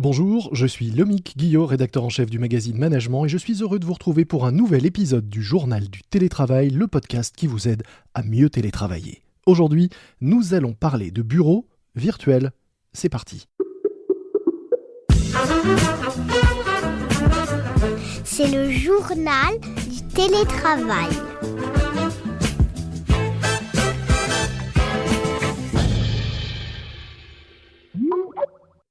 Bonjour, je suis Lomique Guillot, rédacteur en chef du magazine Management et je suis heureux de vous retrouver pour un nouvel épisode du Journal du télétravail, le podcast qui vous aide à mieux télétravailler. Aujourd'hui, nous allons parler de bureaux virtuels. C'est parti. C'est le journal du télétravail.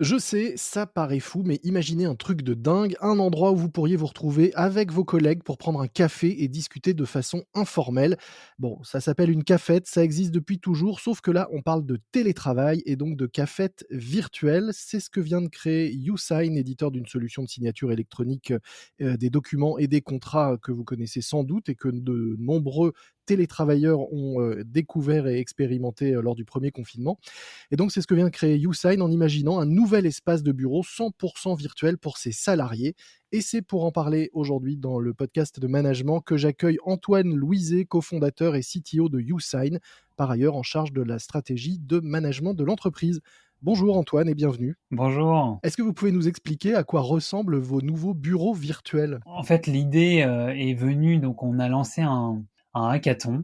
Je sais, ça paraît fou, mais imaginez un truc de dingue, un endroit où vous pourriez vous retrouver avec vos collègues pour prendre un café et discuter de façon informelle. Bon, ça s'appelle une cafette, ça existe depuis toujours, sauf que là, on parle de télétravail et donc de cafette virtuelle. C'est ce que vient de créer YouSign, éditeur d'une solution de signature électronique des documents et des contrats que vous connaissez sans doute et que de nombreux télétravailleurs ont découvert et expérimenté lors du premier confinement. Et donc, c'est ce que vient de créer YouSign en imaginant un nouvel espace de bureau 100% virtuel pour ses salariés. Et c'est pour en parler aujourd'hui dans le podcast de management que j'accueille Antoine Louiset, cofondateur et CTO de YouSign, par ailleurs en charge de la stratégie de management de l'entreprise. Bonjour Antoine et bienvenue. Bonjour. Est-ce que vous pouvez nous expliquer à quoi ressemblent vos nouveaux bureaux virtuels ? En fait, l'idée est venue, donc on a lancé un hackathon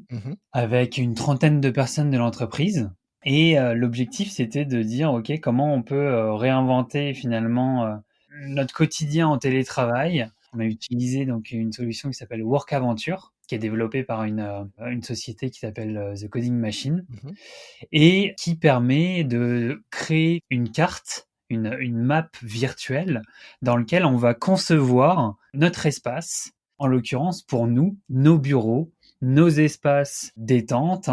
avec une trentaine de personnes de l'entreprise. Et l'objectif, c'était de dire, OK, comment on peut réinventer finalement notre quotidien en télétravail. On a utilisé donc une solution qui s'appelle WorkAventure, qui est développée par une société qui s'appelle The Coding Machine, et qui permet de créer une carte, une map virtuelle dans laquelle on va concevoir notre espace, en l'occurrence pour nous, nos bureaux, nos espaces détente.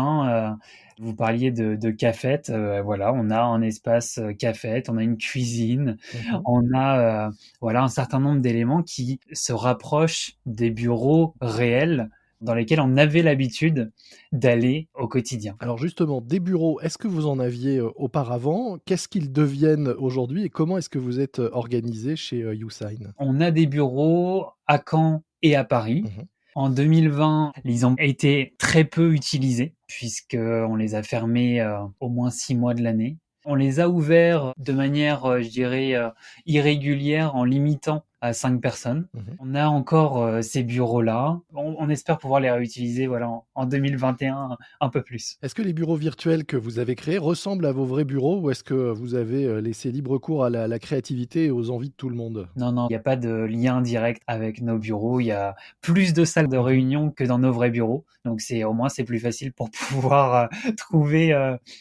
Vous parliez de cafette, voilà, on a un espace cafette, on a une cuisine, on a voilà un certain nombre d'éléments qui se rapprochent des bureaux réels dans lesquels on avait l'habitude d'aller au quotidien. Alors justement, des bureaux, est-ce que vous en aviez auparavant ? Qu'est-ce qu'ils deviennent aujourd'hui et comment est-ce que vous êtes organisé chez YouSign ? On a des bureaux à Caen et à Paris. En 2020, ils ont été très peu utilisés puisqu'on les a fermés au moins 6 mois de l'année. On les a ouverts de manière, je dirais, irrégulière en limitant à 5 personnes. On a encore ces bureaux-là. On espère pouvoir les réutiliser voilà, en 2021 un peu plus. Est-ce que les bureaux virtuels que vous avez créés ressemblent à vos vrais bureaux ou est-ce que vous avez laissé libre cours à la créativité et aux envies de tout le monde ? Non, il n'y a pas de lien direct avec nos bureaux. Il y a plus de salles de réunion que dans nos vrais bureaux. Donc au moins c'est plus facile pour pouvoir trouver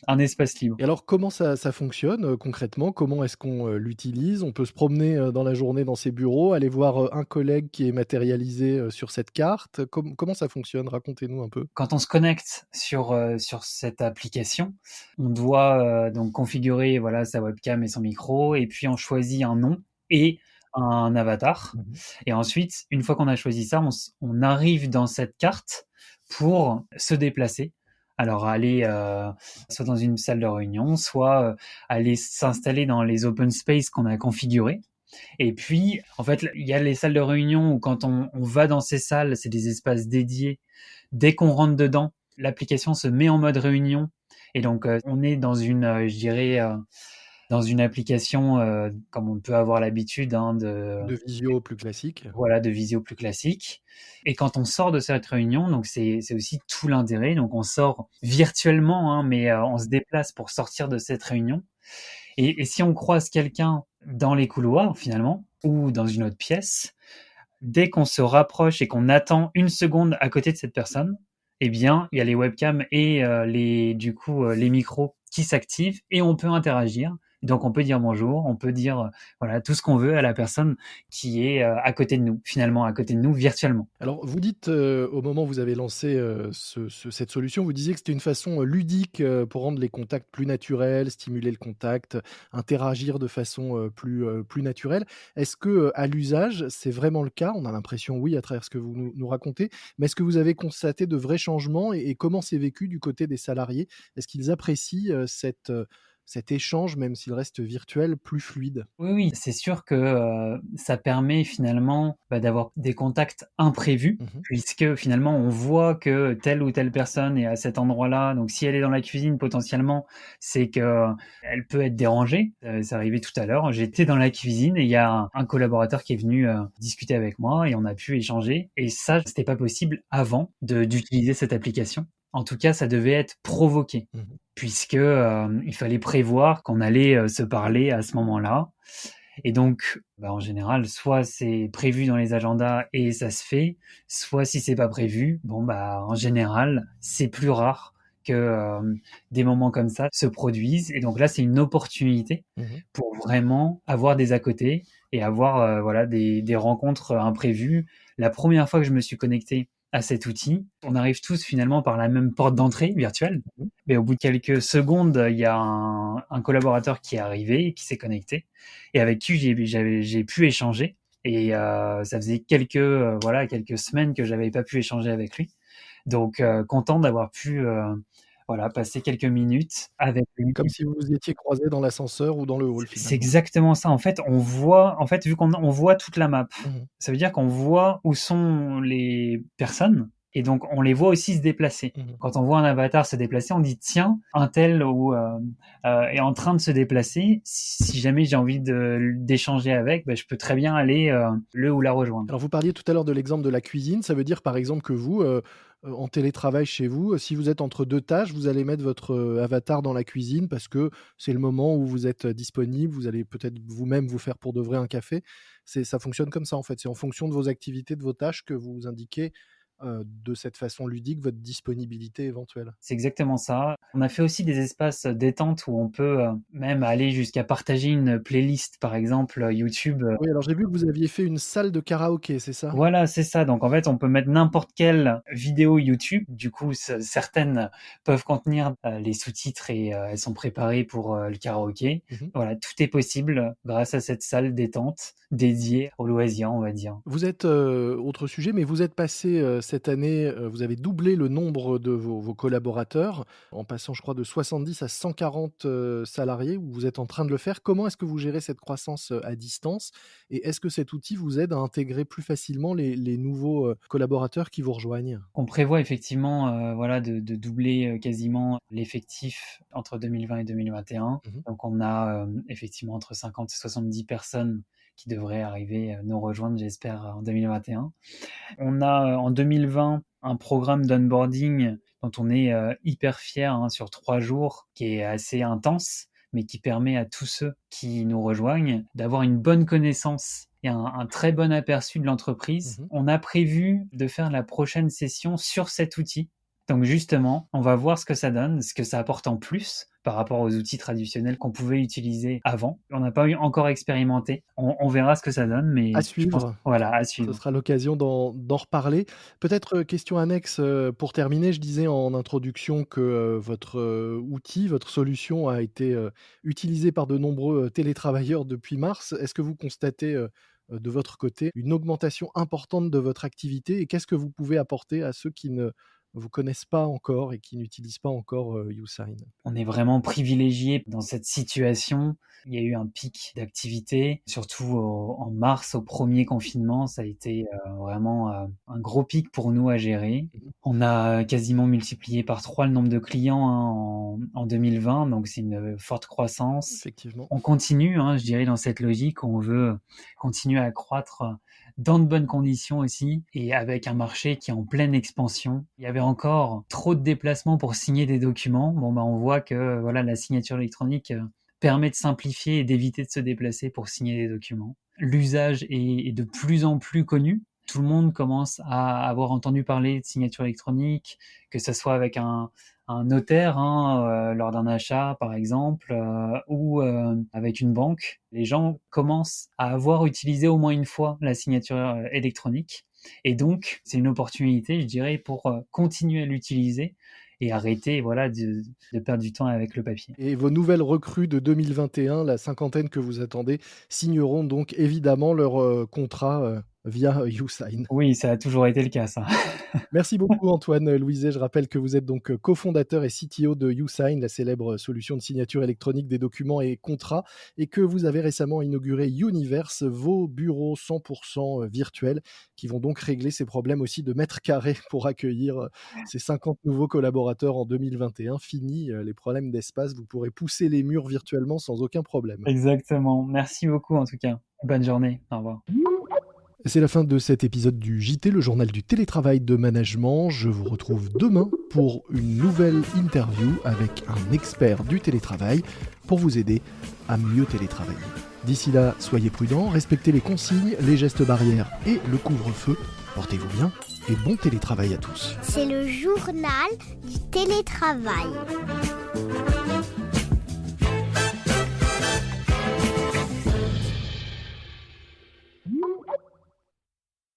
un espace libre. Et alors comment ça fonctionne concrètement ? Comment est-ce qu'on l'utilise ? On peut se promener dans la journée dans ces bureaux, aller voir un collègue qui est matérialisé sur cette carte. Comment ça fonctionne ? Racontez-nous un peu. Quand on se connecte sur cette application, on doit donc configurer voilà, sa webcam et son micro, et puis on choisit un nom et un avatar. Et ensuite, une fois qu'on a choisi ça, on arrive dans cette carte pour se déplacer. Alors aller soit dans une salle de réunion, soit aller s'installer dans les open space qu'on a configurés. Et puis, en fait, il y a les salles de réunion où quand on va dans ces salles, c'est des espaces dédiés. Dès qu'on rentre dedans, l'application se met en mode réunion. Et donc, on est dans je dirais, dans une application comme on peut avoir l'habitude De visio plus classique. voilà, de visio plus classique. Et quand on sort de cette réunion, donc c'est aussi tout l'intérêt. Donc, on sort virtuellement, mais on se déplace pour sortir de cette réunion. Et si on croise quelqu'un dans les couloirs, finalement, ou dans une autre pièce, dès qu'on se rapproche et qu'on attend une seconde à côté de cette personne, eh bien, il y a les webcams et les micros qui s'activent et on peut interagir. Donc, on peut dire bonjour, on peut dire voilà tout ce qu'on veut à la personne qui est à côté de nous, finalement, à côté de nous virtuellement. Alors, vous dites, au moment où vous avez lancé cette solution, vous disiez que c'était une façon ludique pour rendre les contacts plus naturels, stimuler le contact, interagir de façon plus naturelle. Est-ce que, à l'usage, c'est vraiment le cas ? On a l'impression, oui, à travers ce que vous nous racontez. Mais est-ce que vous avez constaté de vrais changements et comment c'est vécu du côté des salariés ? Est-ce qu'ils apprécient cet échange, même s'il reste virtuel, plus fluide? Oui, oui, c'est sûr que, ça permet finalement, d'avoir des contacts imprévus, Mmh. puisque finalement on voit que telle ou telle personne est à cet endroit-là. Donc si elle est dans la cuisine potentiellement, c'est qu'elle peut être dérangée. C'est arrivé tout à l'heure, j'étais dans la cuisine et il y a un collaborateur qui est venu, discuter avec moi et on a pu échanger et ça, c'était pas possible avant d'utiliser cette application. En tout cas, ça devait être provoqué Mmh. puisque, il fallait prévoir qu'on allait, se parler à ce moment-là et donc, en général, soit c'est prévu dans les agendas et ça se fait, soit si c'est pas prévu, en général, c'est plus rare que, des moments comme ça se produisent et donc là, c'est une opportunité Mmh. pour vraiment avoir des à côté et avoir, voilà des rencontres, imprévues. La première fois que je me suis connecté à cet outil, on arrive tous finalement par la même porte d'entrée virtuelle, Mmh. mais au bout de quelques secondes, il y a un collaborateur qui est arrivé, qui s'est connecté et avec qui j'ai pu échanger et ça faisait quelques semaines que j'avais pas pu échanger avec lui. Donc content d'avoir pu, voilà, passer quelques minutes avec lui. Comme si vous vous étiez croisés dans l'ascenseur ou dans le hall, C'est finalement. exactement ça. En fait, vu qu'on voit toute la map, Mmh. ça veut dire qu'on voit où sont les personnes et donc on les voit aussi se déplacer. Mmh. Quand on voit un avatar se déplacer, on dit: «Tiens, untel ou est en train de se déplacer. Si jamais j'ai envie d'échanger avec, je peux très bien aller, le ou la rejoindre». Alors vous parliez tout à l'heure de l'exemple de la cuisine. Ça veut dire, par exemple, que vous, en télétravail chez vous, si vous êtes entre 2 tâches, vous allez mettre votre, avatar dans la cuisine parce que c'est le moment où vous êtes, disponible. Vous allez peut-être vous-même vous faire pour de vrai un café. Ça fonctionne comme ça, en fait. C'est en fonction de vos activités, de vos tâches que vous indiquez, de cette façon ludique, votre disponibilité éventuelle. C'est exactement ça. On a fait aussi des espaces détente où on peut, même aller jusqu'à partager une playlist, par exemple, YouTube. Oui, alors j'ai vu que vous aviez fait une salle de karaoké, c'est ça? Voilà, c'est ça. Donc en fait, on peut mettre n'importe quelle vidéo YouTube. Du coup, certaines peuvent contenir les sous-titres et elles sont préparées pour le karaoké. Mmh. Voilà, tout est possible grâce à cette salle détente dédiée aux loisirs, on va dire. Vous êtes, autre sujet, mais vous êtes passé, cette année, vous avez doublé le nombre de vos collaborateurs, en passant, je crois, de 70 à 140, salariés, ou vous êtes en train de le faire. Comment est-ce que vous gérez cette croissance, à distance? Et est-ce que cet outil vous aide à intégrer plus facilement les nouveaux, collaborateurs qui vous rejoignent? On prévoit effectivement, voilà, de doubler quasiment l'effectif entre 2020 et 2021. Mmh mh. Donc on a effectivement entre 50 et 70 personnes qui devraient arriver nous rejoindre, j'espère, en 2021. On a, en 2020, un programme d'onboarding dont on est, hyper fiers, hein, sur 3 jours, qui est assez intense, mais qui permet à tous ceux qui nous rejoignent d'avoir une bonne connaissance et un très bon aperçu de l'entreprise. Mmh. On a prévu de faire la prochaine session sur cet outil. Donc justement, on va voir ce que ça donne, ce que ça apporte en plus par rapport aux outils traditionnels qu'on pouvait utiliser avant. On n'a pas eu encore expérimenté. On verra ce que ça donne, À mais je pense suivre. voilà, à Ce suivre. sera l'occasion d'en reparler. Peut-être, question annexe, pour terminer, je disais en introduction que, votre, outil, votre solution a été, utilisée par de nombreux, télétravailleurs depuis mars. Est-ce que vous constatez, de votre côté, une augmentation importante de votre activité, et qu'est-ce que vous pouvez apporter à ceux qui ne vous connaissent pas encore et qui n'utilisent pas encore, YouSign? On est vraiment privilégié dans cette situation. Il y a eu un pic d'activité, surtout en mars, au premier confinement. Ça a été vraiment un gros pic pour nous à gérer. Mmh. On a quasiment multiplié par 3 le nombre de clients, hein, en 2020, donc c'est une forte croissance. Effectivement. On continue, hein, je dirais, dans cette logique. On veut continuer à croître dans de bonnes conditions aussi et avec un marché qui est en pleine expansion. Il y avait encore trop de déplacements pour signer des documents. On voit que voilà, la signature électronique permet de simplifier et d'éviter de se déplacer pour signer des documents. L'usage est de plus en plus connu. Tout le monde commence à avoir entendu parler de signature électronique, que ce soit avec un notaire, hein, lors d'un achat par exemple, ou avec une banque. Les gens commencent à avoir utilisé au moins une fois la signature électronique et donc c'est une opportunité, je dirais, pour continuer à l'utiliser et arrêter voilà de perdre du temps avec le papier. Et vos nouvelles recrues de 2021, la cinquantaine que vous attendez, signeront donc évidemment leur, contrat, via YouSign. Oui, ça a toujours été le cas, ça. Merci beaucoup Antoine Louiset. Je rappelle que vous êtes donc cofondateur et CTO de YouSign, la célèbre solution de signature électronique des documents et contrats, et que vous avez récemment inauguré Universe, vos bureaux 100% virtuels, qui vont donc régler ces problèmes aussi de mètres carrés pour accueillir ces 50 nouveaux collaborateurs en 2021. Fini les problèmes d'espace, vous pourrez pousser les murs virtuellement sans aucun problème. Exactement. Merci beaucoup en tout cas. Bonne journée. Au revoir. C'est la fin de cet épisode du JT, le journal du télétravail de management. Je vous retrouve demain pour une nouvelle interview avec un expert du télétravail pour vous aider à mieux télétravailler. D'ici là, soyez prudents, respectez les consignes, les gestes barrières et le couvre-feu. Portez-vous bien et bon télétravail à tous. C'est le journal du télétravail.